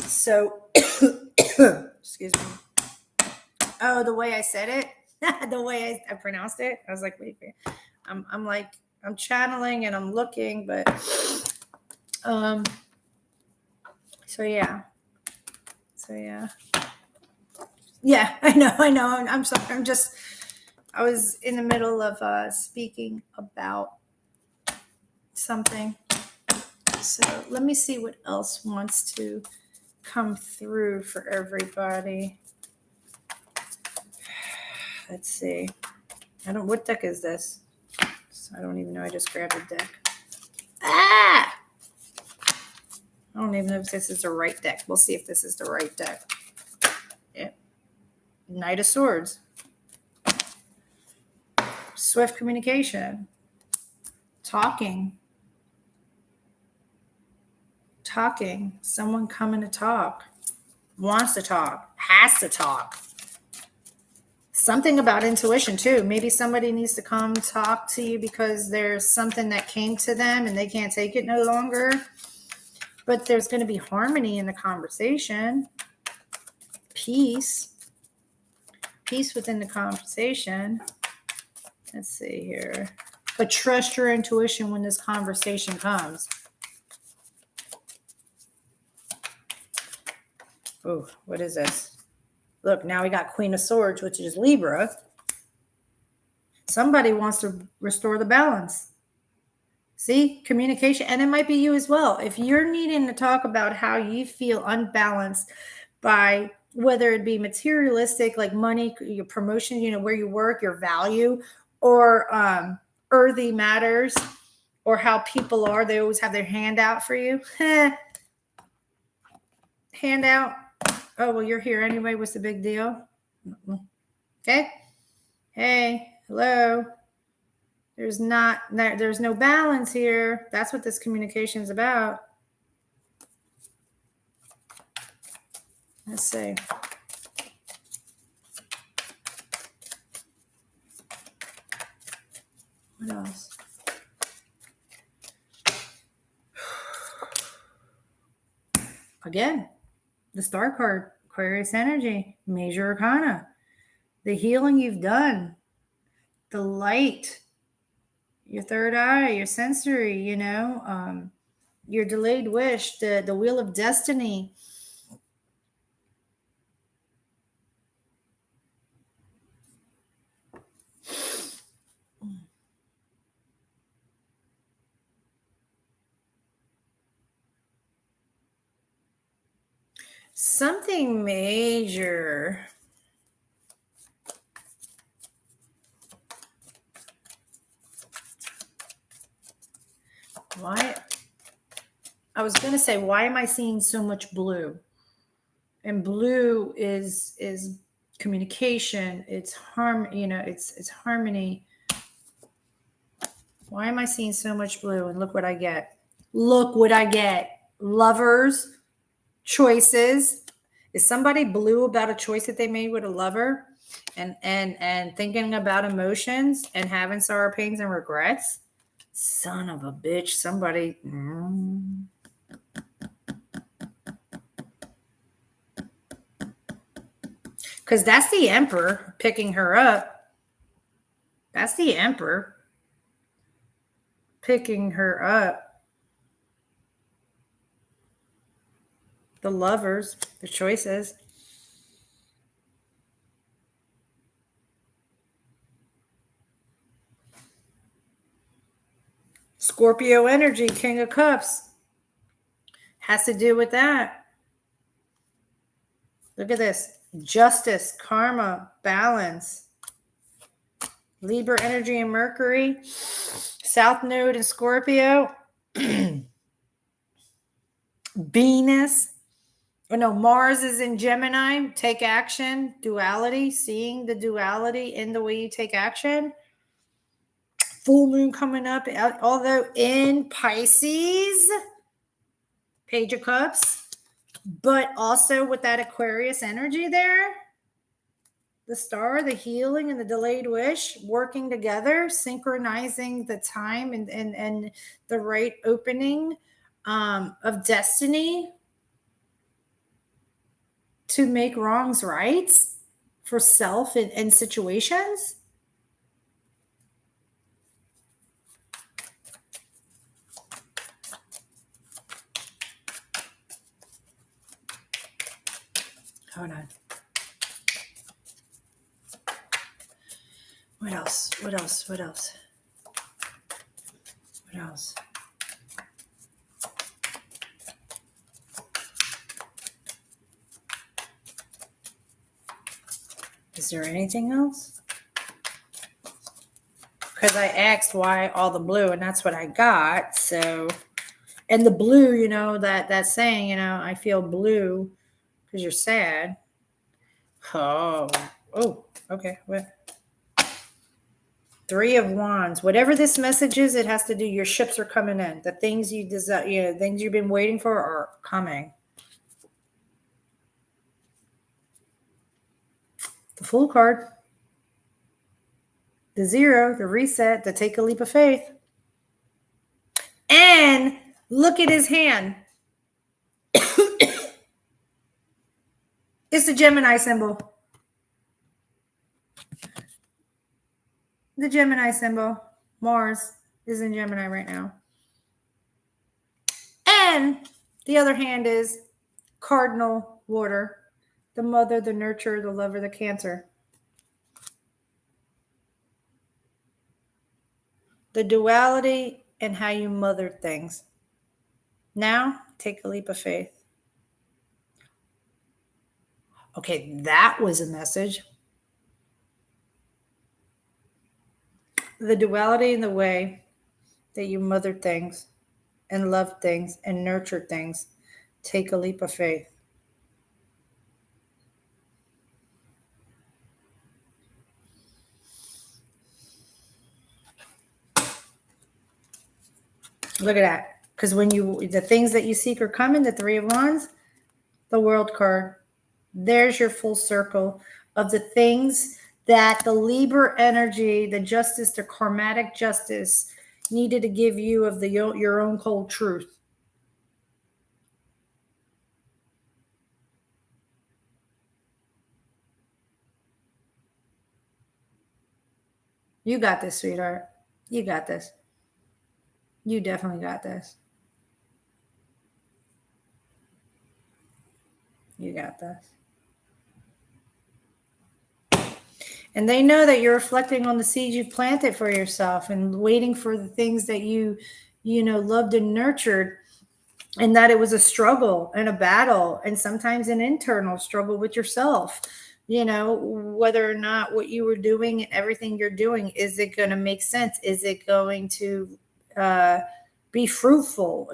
So excuse me. Oh, the way I said it, the way I pronounced it, I was like, wait. I'm channeling and I'm looking, but so yeah. Yeah, I know. I'm sorry. I was in the middle of speaking about something. So let me see what else wants to come through for everybody. Let's see. What deck is this? I don't even know. I just grabbed a deck. I don't even know if this is the right deck. We'll see if this is the right deck. Yeah. Knight of Swords. Swift communication. Talking. Someone coming to talk. Wants to talk. Has to talk. Something about intuition too. Maybe somebody needs to come talk to you because there's something that came to them and they can't take it no longer. But there's going to be harmony in the conversation. Peace within the conversation. Let's see here. But trust your intuition when this conversation comes. Oh, what is this? Look, now we got Queen of Swords, which is Libra. Somebody wants to restore the balance. See, communication, and it might be you as well. If you're needing to talk about how you feel unbalanced by whether it be materialistic, like money, your promotion, where you work, your value, or earthy matters, or how people are, they always have their hand out for you. Hand out. Oh, well, you're here anyway. What's the big deal? Okay. Hey, hello. There's no balance here. That's what this communication is about. Let's see. What else? Again, the star card, Aquarius energy, major arcana, the healing you've done, the light, your third eye, your sensory, your delayed wish, the wheel of destiny. Something major. Why? I was going to say, why am I seeing so much blue? And blue is communication. It's it's harmony. Why am I seeing so much blue? And look what I get. Look what I get. Lovers, choices. Is somebody blue about a choice that they made with a lover? And thinking about emotions and having sorrow, pains, and regrets? Son of a bitch. Somebody. Because that's the Emperor picking her up. That's the Emperor picking her up. The lovers, the choices. Scorpio energy, King of Cups. Has to do with that. Look at this. Justice, karma, balance. Libra energy and Mercury. South Node in Scorpio. Venus. Oh no, Mars is in Gemini. Take action. Duality. Seeing the duality in the way you take action. Full moon coming up. Although in Pisces. Page of Cups. But also with that Aquarius energy there. The star, the healing, and the delayed wish working together, synchronizing the time and the right opening of destiny to make wrongs rights for self and situations. Hold on. What else? What else? What else? What else? Is there anything else? Because I asked why all the blue, and that's what I got. So, and the blue, that saying, I feel blue because you're sad. Oh, okay. What? Three of Wands. Whatever this message is, it has to do. Your ships are coming in. The things you desire, things you've been waiting for are coming. The Fool card. The Zero, the Reset, the Take a Leap of Faith. And look at his hand. It's the Gemini symbol. The Gemini symbol. Mars is in Gemini right now. And the other hand is Cardinal Water. The mother, the nurturer, the lover, the Cancer. The duality and how you mothered things. Now, take a leap of faith. Okay, that was a message. The duality in the way that you mothered things and loved things and nurtured things. Take a leap of faith. Look at that. Because when the things that you seek are coming, the Three of Wands, the World card. There's your full circle of the things that the Libra energy, the justice, the karmatic justice needed to give you of your own cold truth. You got this, sweetheart. You got this. You definitely got this. You got this. And they know that you're reflecting on the seeds you've planted for yourself and waiting for the things that you loved and nurtured, and that it was a struggle and a battle and sometimes an internal struggle with yourself. Whether or not what you were doing and everything you're doing, is it going to make sense? Is it going to uh, be fruitful?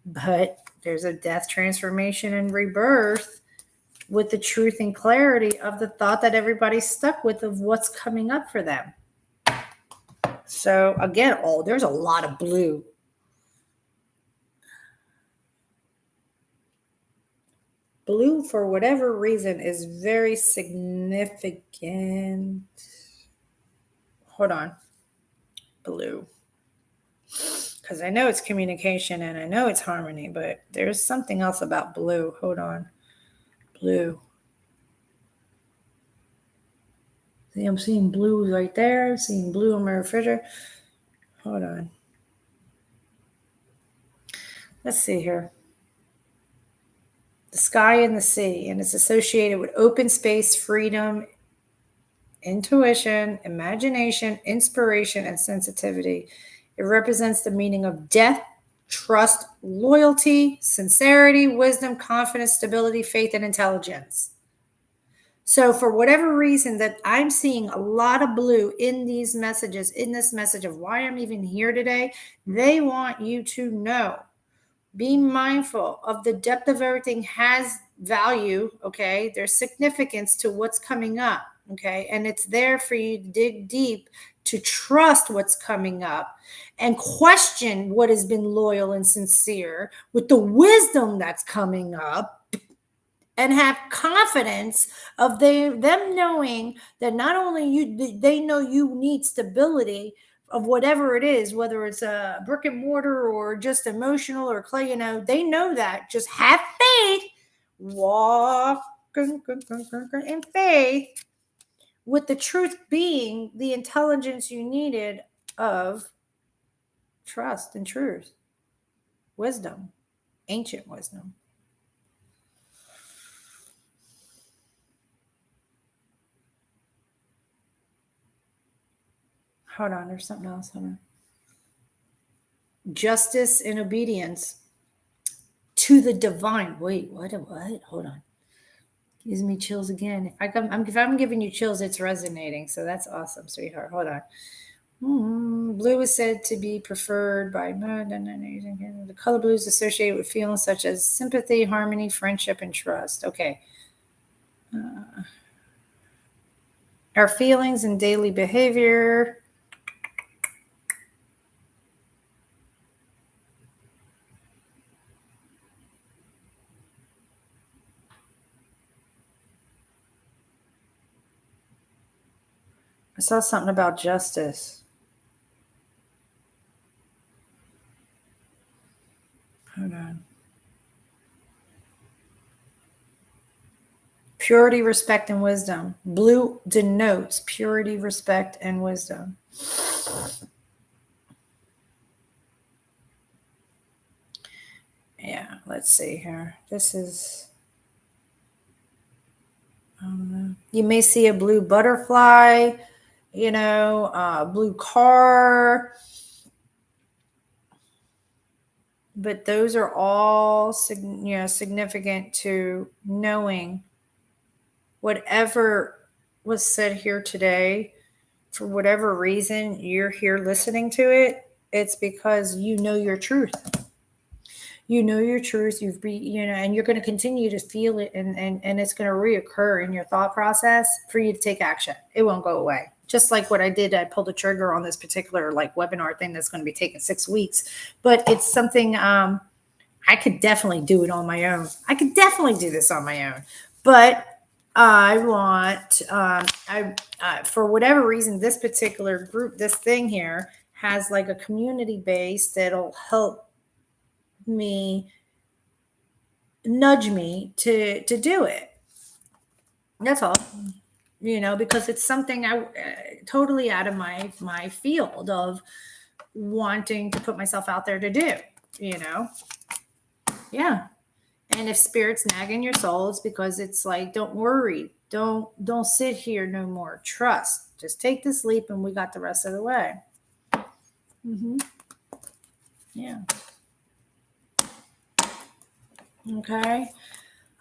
But there's a death, transformation, and rebirth with the truth and clarity of the thought that everybody's stuck with of what's coming up for them. So again, there's a lot of blue. Blue, for whatever reason, is very significant. Hold on. Blue. Because I know it's communication and I know it's harmony, but there's something else about blue. Hold on. Blue. See, I'm seeing blue right there. I'm seeing blue on my refrigerator. Hold on. Let's see here. The sky and the sea, and it's associated with open space, freedom, intuition, imagination, inspiration, and sensitivity. It represents the meaning of depth, trust, loyalty, sincerity, wisdom, confidence, stability, faith, and intelligence. So, for whatever reason, that I'm seeing a lot of blue in these messages, in this message of why I'm even here today, they want you to know. Be mindful of the depth of everything has value. Okay. There's significance to what's coming up. Okay. And it's there for you to dig deep, to trust what's coming up and question what has been loyal and sincere with the wisdom that's coming up, and have confidence of them knowing that not only they know you need stability of whatever it is, whether it's a brick and mortar or just emotional or clay, they know that. Just have faith, walk in faith, with the truth being the intelligence you needed of trust and truth, wisdom, ancient wisdom. Hold on, there's something else. Hold on. Justice and obedience to the divine. Wait, what? Hold on. Gives me chills again. If I'm giving you chills, it's resonating. So that's awesome, sweetheart. Hold on. Blue is said to be preferred by the color blue is associated with feelings such as sympathy, harmony, friendship, and trust. Okay. Our feelings and daily behavior. I saw something about justice. Hold on. Purity, respect, and wisdom. Blue denotes purity, respect, and wisdom. Yeah, let's see here. This is, you may see a blue butterfly, a blue car, but those are all significant to knowing whatever was said here today. For whatever reason you're here listening to it, it's because you know your truth. You know your truth. And you're going to continue to feel it, and it's going to reoccur in your thought process for you to take action. It won't go away. Just like what I did, I pulled the trigger on this particular webinar thing that's going to be taking 6 weeks, but it's something I could definitely do it on my own. I could definitely do this on my own, but I want, for whatever reason, this particular group, this thing here has a community base that'll help me, nudge me to do it. That's all. because it's something I totally out of my field of wanting to put myself out there to do, yeah. And if spirit's nagging your soul, it's because it's like, don't worry, don't sit here no more. Trust. Just take this leap, and we got the rest of the way. Yeah. Okay.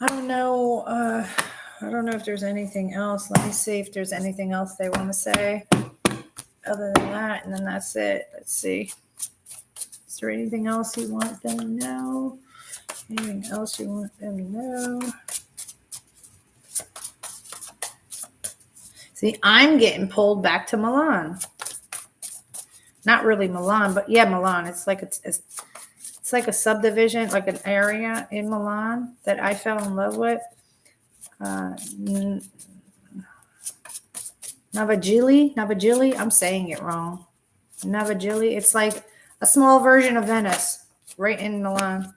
I don't know. I don't know if there's anything else. Let me see if there's anything else they want to say other than that, and then that's it. Let's see. Is there anything else you want them to know? Anything else you want them to know? See, I'm getting pulled back to Milan. Not really Milan, but yeah, Milan. It's like it's like a subdivision, like an area in Milan that I fell in love with. Navagili. I'm saying it wrong. Navagili. It's like a small version of Venice, right in Milan.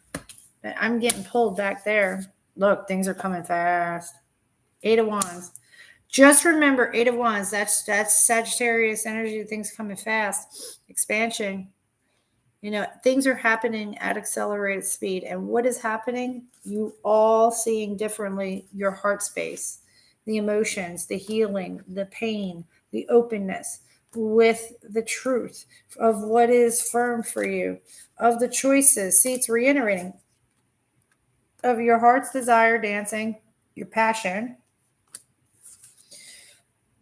But I'm getting pulled back there. Look, things are coming fast. 8 of Wands. Just remember, 8 of Wands. That's Sagittarius energy. Things coming fast. Expansion. Things are happening at accelerated speed. And what is happening? You all seeing differently your heart space, the emotions, the healing, the pain, the openness with the truth of what is firm for you, of the choices. See, it's reiterating of your heart's desire dancing, your passion.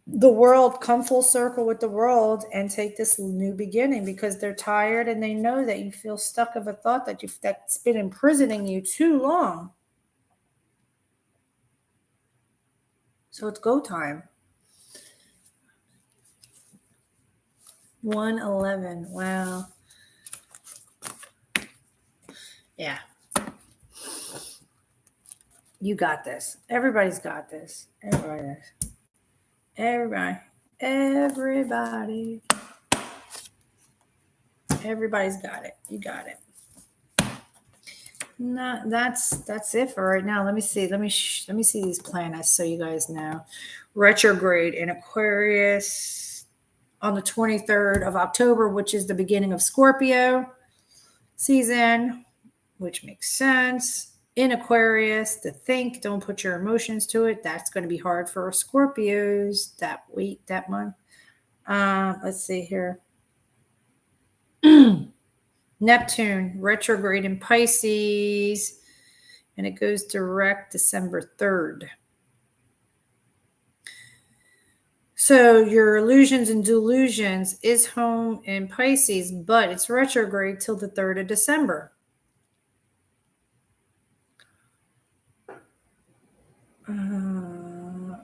The world, come full circle with the world and take this new beginning, because they're tired and they know that you feel stuck of a thought that's been imprisoning you too long. So it's go time. 111. Wow. Yeah. You got this. Everybody's got this. Everybody's got it. You got it. No, that's it for right now. Let me see. Let me see these planets so you guys know. Retrograde in Aquarius on the 23rd of October, which is the beginning of Scorpio season, which makes sense. In Aquarius, to think, don't put your emotions to it. That's going to be hard for Scorpios that week, that month. Let's see here. Neptune retrograde in Pisces, and it goes direct December 3rd. So your illusions and delusions is home in Pisces, but it's retrograde till the 3rd of December.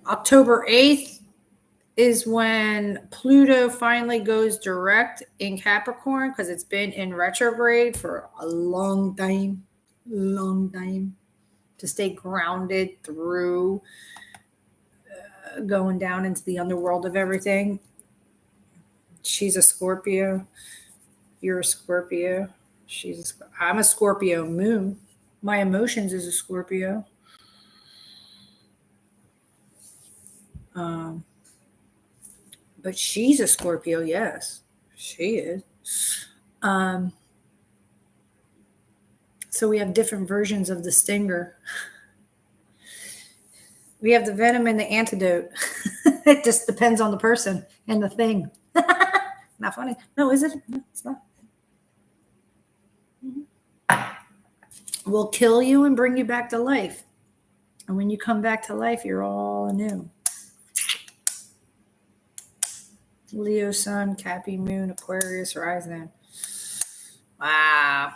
October 8th is when Pluto finally goes direct in Capricorn, because it's been in retrograde for a long time, to stay grounded through going down into the underworld of everything. She's a Scorpio. You're a Scorpio. I'm a Scorpio moon. My emotions is a Scorpio. But she's a Scorpio, yes. She is. So we have different versions of the stinger. We have the venom and the antidote. It just depends on the person and the thing. Not funny. No, is it? No, it's not. Will kill you and bring you back to life. And when you come back to life, you're all anew. Leo sun, Cappy moon, Aquarius rising. Wow.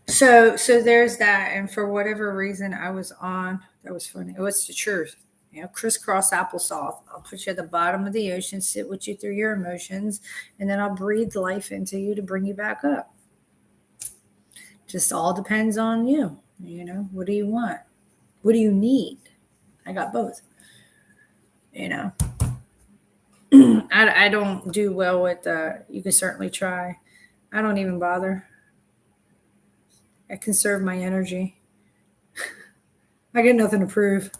So there's that. And for whatever reason I was on, that was funny. Oh, it's the truth. Crisscross applesauce. I'll put you at the bottom of the ocean, sit with you through your emotions, and then I'll breathe life into you to bring you back up. Just all depends on you. What do you want? What do you need? I got both. I don't do well with you can certainly try. I don't even bother. I conserve my energy. I get nothing to prove.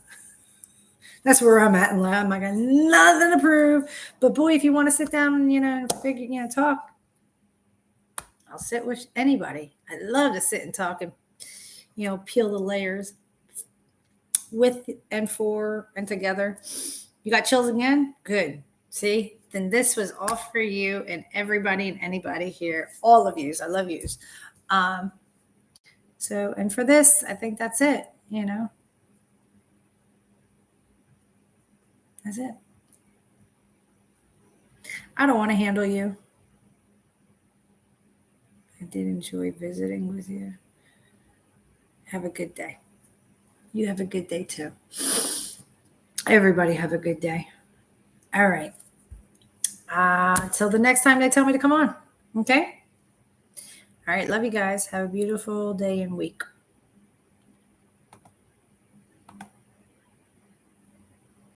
That's where I'm at in life. I got nothing to prove. But boy, if you want to sit down and, figure, talk, I'll sit with anybody. I love to sit and talk and, peel the layers with and for and together. You got chills again? Good. See? Then this was all for you and everybody and anybody here. All of yous. I love yous. And for this, I think that's it. That's it. I don't want to handle you. I did enjoy visiting with you. Have a good day. You have a good day too. Everybody have a good day. All right. Till the next time they tell me to come on. Okay? All right. Love you guys. Have a beautiful day and week.